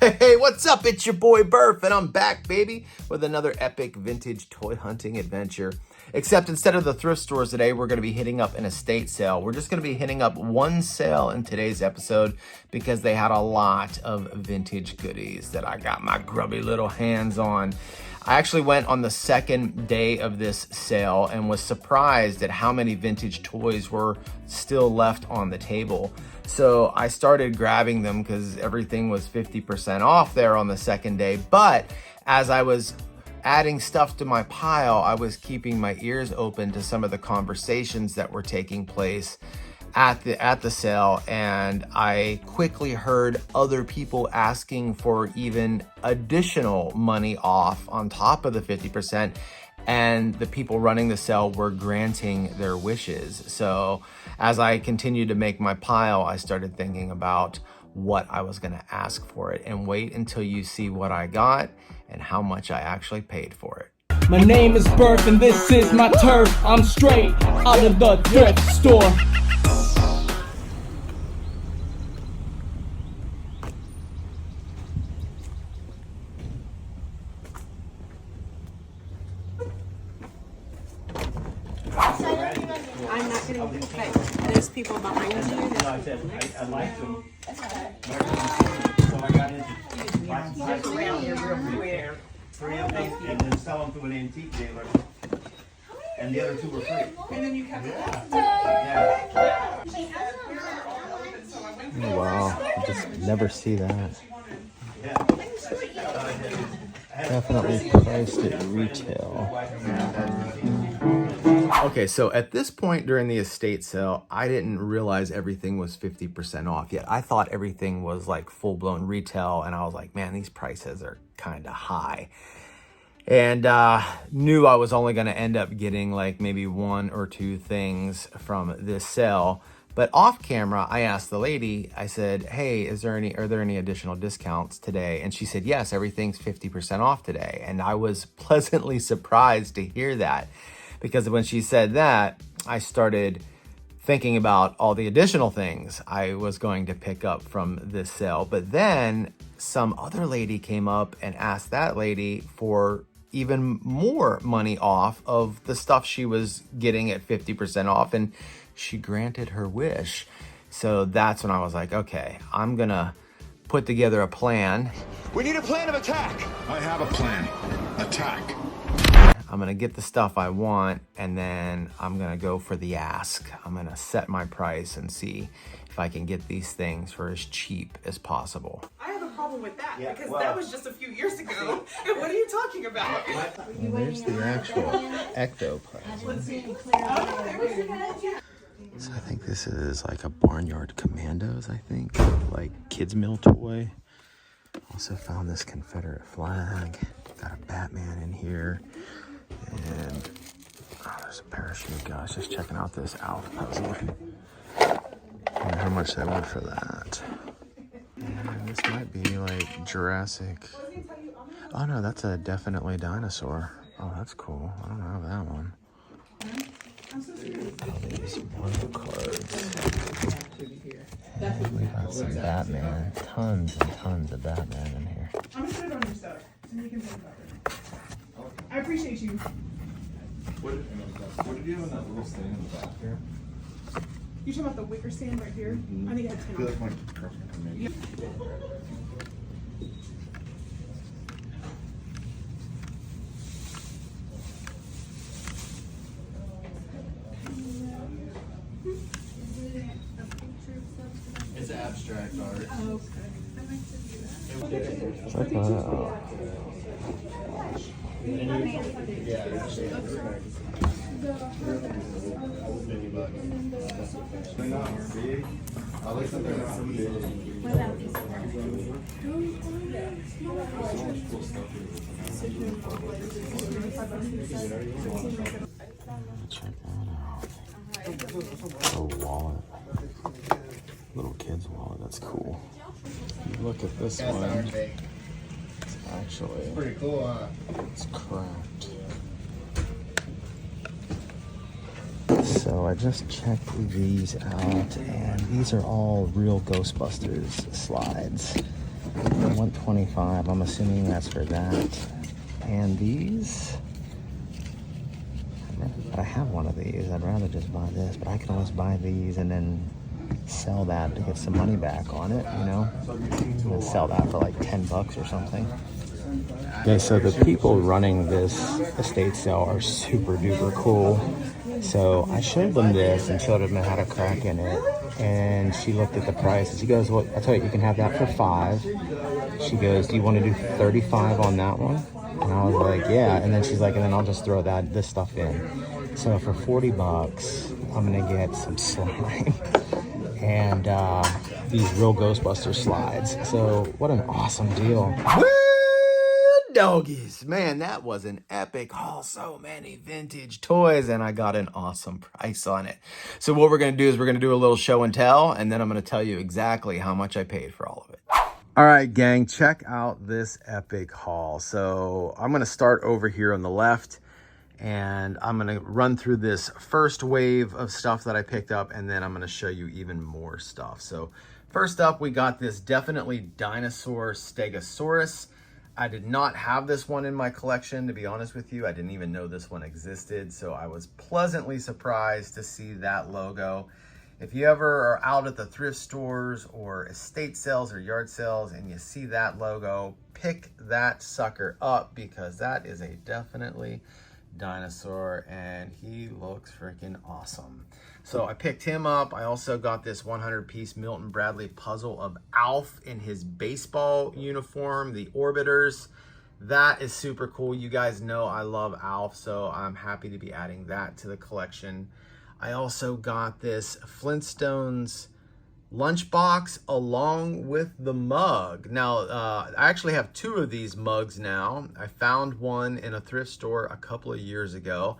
Hey, what's up? It's your boy Burf, and I'm back, baby, with another epic vintage toy hunting adventure. Except instead of the thrift stores today, we're going to be hitting up an estate sale. We're just going to be hitting up one sale in today's episode because they had a lot of vintage goodies that I got my grubby little hands on. I actually went on the second day of this sale and was surprised at how many vintage toys were still left on the table. So I started grabbing them because everything was 50% off there on the second day. But as I was adding stuff to my pile, I was keeping my ears open to some of the conversations that were taking place at the sale, and I quickly heard other people asking for even additional money off on top of the 50%, and the people running the sale were granting their wishes. So as I continued to make my pile, I started thinking about what I was going to ask for it, and wait until you see what I got and how much I actually paid for it. My name is Burf and this is my turf. I'm straight out of the thrift store. I'm not getting, but there's people behind you. I liked them. So I got into around here real quick. Three of them, and then sell them to an antique dealer. And the other two were free. And then you kept it. Yeah. Wow, I just never see that. Yeah. Definitely priced at retail. Okay, so at this point during the estate sale, I didn't realize everything was 50% off yet. I thought everything was like full-blown retail, and I was like, man, these prices are kind of high. And knew I was only going to end up getting like maybe one or two things from this sale. But off camera, I asked the lady, I said, hey, are there any additional discounts today? And she said, yes, everything's 50% off today. And I was pleasantly surprised to hear that, because when she said that, I started thinking about all the additional things I was going to pick up from this sale. But then some other lady came up and asked that lady for even more money off of the stuff she was getting at 50% off, and she granted her wish. So that's when I was like, okay, I'm gonna put together a plan. We need a plan of attack. I have a plan. Attack. I'm gonna get the stuff I want, and then I'm gonna go for the ask. I'm gonna set my price and see if I can get these things for as cheap as possible. I have a problem with that because that was just a few years ago. And what are you talking about? And there's the actual ectoplasm. So I think this is like a Barnyard Commandos, I think, like kids meal toy. Also found this Confederate flag. Got a Batman in here. And there's a parachute, guys. Just checking out this Alf puzzle. I wonder how much they want for that. And this might be like Jurassic. Oh no, that's a definitely dinosaur. Oh, that's cool. I don't have that one. All these Marvel cards. And we got some Batman. Tons and tons of Batman in here. I'm gonna put it on your stuff, and you can think about it. I appreciate you. What did you have in that little stand in the back here? You talking about the wicker stand right here? I think I had 10 I feel on like my girlfriend can make it. It's abstract art. Oh, okay. Check that out. They're not big. I like that they're not big. Check that out. A wallet. Little kid's wallet. That's cool. Look at this one. It's actually Pretty cool, huh? it's cracked. So I just checked these out, and these are all real Ghostbusters slides. $125. I'm assuming that's for that. And these, but I have one of these. I'd rather just buy this, but I could always buy these and then sell that to get some money back on it, you know? And sell that for like 10 bucks or something. Okay, so the people running this estate sale are super duper cool. So I showed them this and showed them how to crack in it. And she looked at the price and she goes, well, I tell you, you can have that for $5. She goes, do you want to do 35 on that one? And I was like, yeah. And then she's like, and then I'll just throw this stuff in. So for 40 bucks, I'm gonna get some slime and these real Ghostbuster slides. So what an awesome deal. Doggies, man, that was an epic haul. So many vintage toys, and I got an awesome price on it. So what we're going to do is we're going to do a little show and tell, and then I'm going to tell you exactly how much I paid for all of it. All right, gang, check out this epic haul. So I'm going to start over here on the left, and I'm going to run through this first wave of stuff that I picked up, and then I'm going to show you even more stuff. So first up, we got this definitely dinosaur Stegosaurus. I did not have this one in my collection, to be honest with you. I didn't even know this one existed, so I was pleasantly surprised to see that logo. If you ever are out at the thrift stores or estate sales or yard sales and you see that logo, pick that sucker up because that is a definitely dinosaur and he looks freaking awesome. So I picked him up. I also got this 100-piece Milton Bradley puzzle of Alf in his baseball uniform, the Orbiters. That is super cool. You guys know I love Alf, so I'm happy to be adding that to the collection. I also got this Flintstones lunchbox along with the mug. Now, I actually have 2 of these mugs now. I found one in a thrift store a couple of years ago,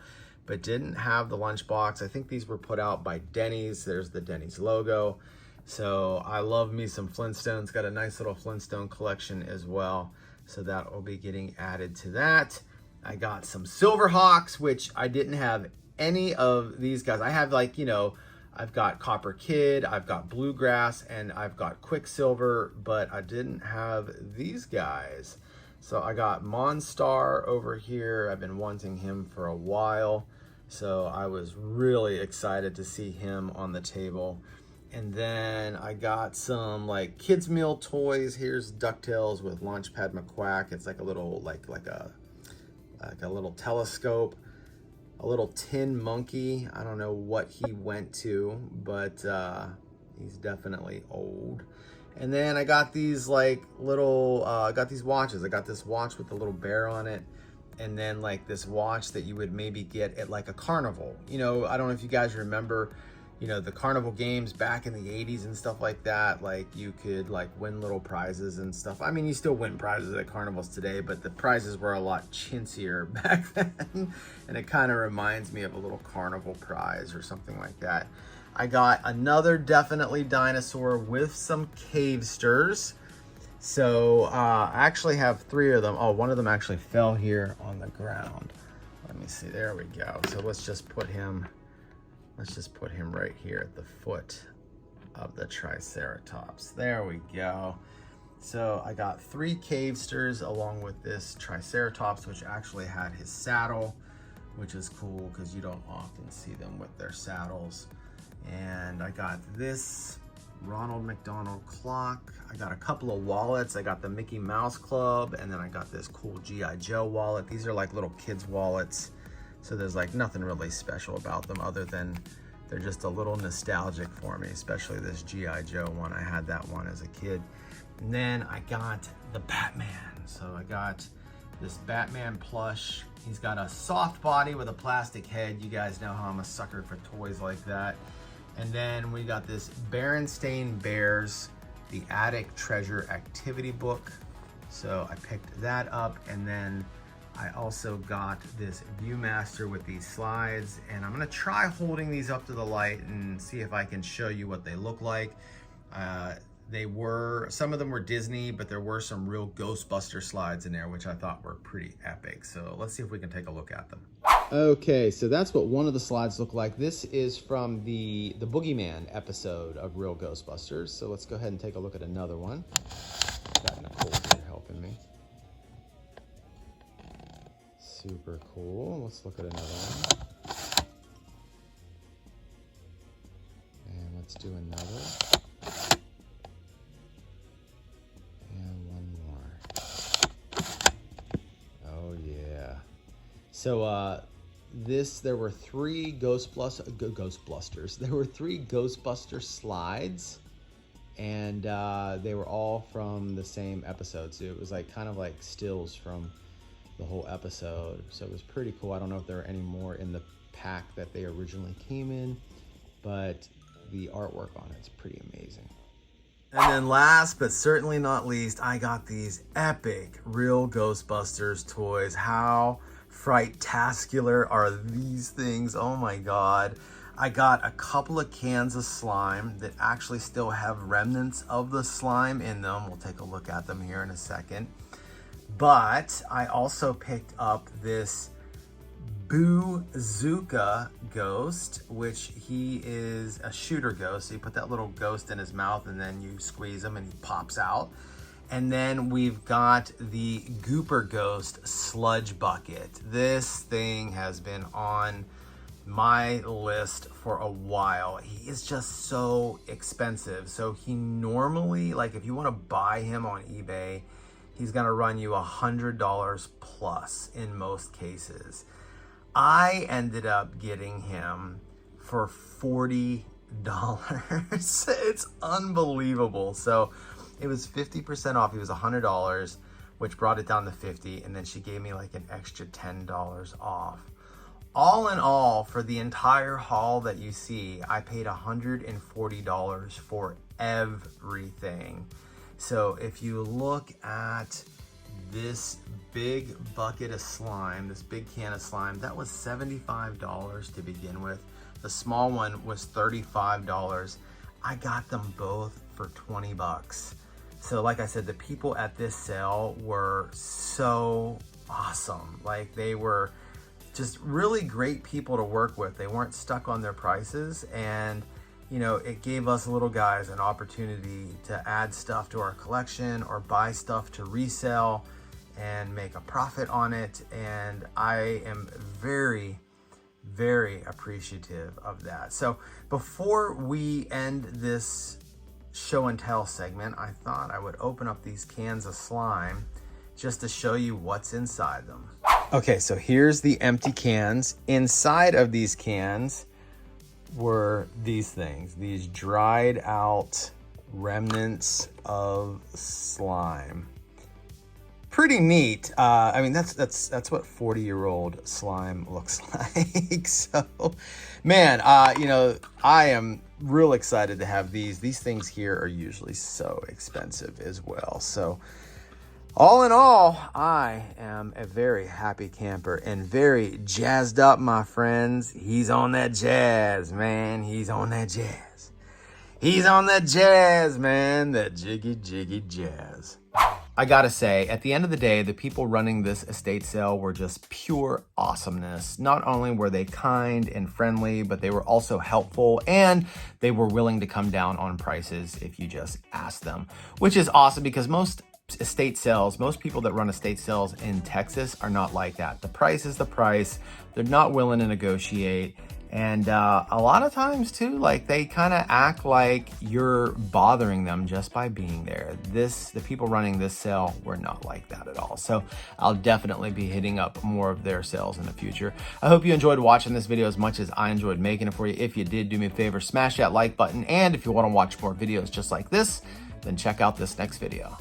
but didn't have the lunchbox. I think these were put out by Denny's. There's the Denny's logo. So I love me some Flintstones. Got a nice little Flintstone collection as well. So that will be getting added to that. I got some Silverhawks, which I didn't have any of these guys. I have like, you know, I've got Copper Kid, I've got Bluegrass, and I've got Quicksilver, but I didn't have these guys. So I got Monstar over here. I've been wanting him for a while. So I was really excited to see him on the table. And then I got some like kids meal toys. Here's DuckTales with Launchpad McQuack. It's like a little like a little telescope. A little tin monkey. I don't know what he went to, but he's definitely old. And then I got these like little, I got these watches. I got this watch with the little bear on it. And then like this watch that you would maybe get at like a carnival. You know, I don't know if you guys remember, you know, the carnival games back in the 80s and stuff like that. Like you could like win little prizes and stuff. I mean, you still win prizes at carnivals today, but the prizes were a lot chintzier back then. And it kind of reminds me of a little carnival prize or something like that. I got another definitely dinosaur with some cavesters. So I actually have 3 of them. Oh, one of them actually fell here on the ground. Let me see, there we go. So let's just put him right here at the foot of the Triceratops. There we go. So I got 3 cavesters along with this Triceratops, which actually had his saddle, which is cool because you don't often see them with their saddles. And I got this Ronald McDonald clock. I got a couple of wallets. I got the Mickey Mouse Club, and then I got this cool G.I. Joe wallet. These are like little kids' wallets. So there's like nothing really special about them other than they're just a little nostalgic for me, especially this G.I. Joe one. I had that one as a kid. And then I got the Batman. So I got this Batman plush. He's got a soft body with a plastic head. You guys know how I'm a sucker for toys like that. And then we got this Berenstain Bears, the Attic Treasure Activity Book. So I picked that up, and then I also got this Viewmaster with these slides, and I'm gonna try holding these up to the light and see if I can show you what they look like. Some of them were Disney, but there were some real Ghostbuster slides in there, which I thought were pretty epic. So let's see if we can take a look at them. Okay, so that's what one of the slides look like. This is from the Boogeyman episode of Real Ghostbusters. So let's go ahead and take a look at another one. Got Nicole here helping me. Super cool. Let's look at another one. And let's do another. And one more. Oh yeah. So there were three Ghostbusters. There were three Ghostbuster slides, and they were all from the same episode. So it was like kind of like stills from the whole episode. So it was pretty cool. I don't know if there are any more in the pack that they originally came in, but the artwork on it's pretty amazing. And then last but certainly not least, I got these epic Real Ghostbusters toys. How fright-tascular are these things? Oh my God. I got a couple of cans of slime that actually still have remnants of the slime in them. We'll take a look at them here in a second. But I also picked up this Boo-Zooka ghost, which he is a shooter ghost. So you put that little ghost in his mouth and then you squeeze him and he pops out. And then we've got the Gooper Ghost Sludge Bucket. This thing has been on my list for a while. He is just so expensive. So he normally, like if you want to buy him on eBay, he's gonna run you $100 plus in most cases. I ended up getting him for $40. It's unbelievable. So it was 50% off. He was $100, which brought it down to $50, and then she gave me like an extra $10 off. All in all, for the entire haul that you see, I paid $140 for everything. So if you look at this big bucket of slime, this big can of slime, that was $75 to begin with. The small one was $35. I got them both for 20 bucks. So like I said, the people at this sale were so awesome. Like they were just really great people to work with. They weren't stuck on their prices, and you know, it gave us little guys an opportunity to add stuff to our collection or buy stuff to resell and make a profit on it. And I am very, very appreciative of that. So before we end this show and tell segment, I thought I would open up these cans of slime just to show you what's inside them. Okay, so here's the empty cans. Inside of these cans were these things, these dried out remnants of slime. Pretty neat. I mean, that's what 40-year-old slime looks like. So, man, you know, I am real excited to have these. These things here are usually so expensive as well. So, all in all, I am a very happy camper and very jazzed up, my friends. He's on that jazz, man. He's on that jazz. He's on that jazz, man. That jiggy, jiggy jazz. I gotta say, at the end of the day, the people running this estate sale were just pure awesomeness. Not only were they kind and friendly, but they were also helpful, and they were willing to come down on prices if you just asked them, which is awesome because most estate sales, most people that run estate sales in Texas are not like that. The price is the price. They're not willing to negotiate. And a lot of times too, like they kind of act like you're bothering them just by being there. The people running this sale were not like that at all. So I'll definitely be hitting up more of their sales in the future. I hope you enjoyed watching this video as much as I enjoyed making it for you. If you did, do me a favor, smash that like button. And if you want to watch more videos just like this, then check out this next video.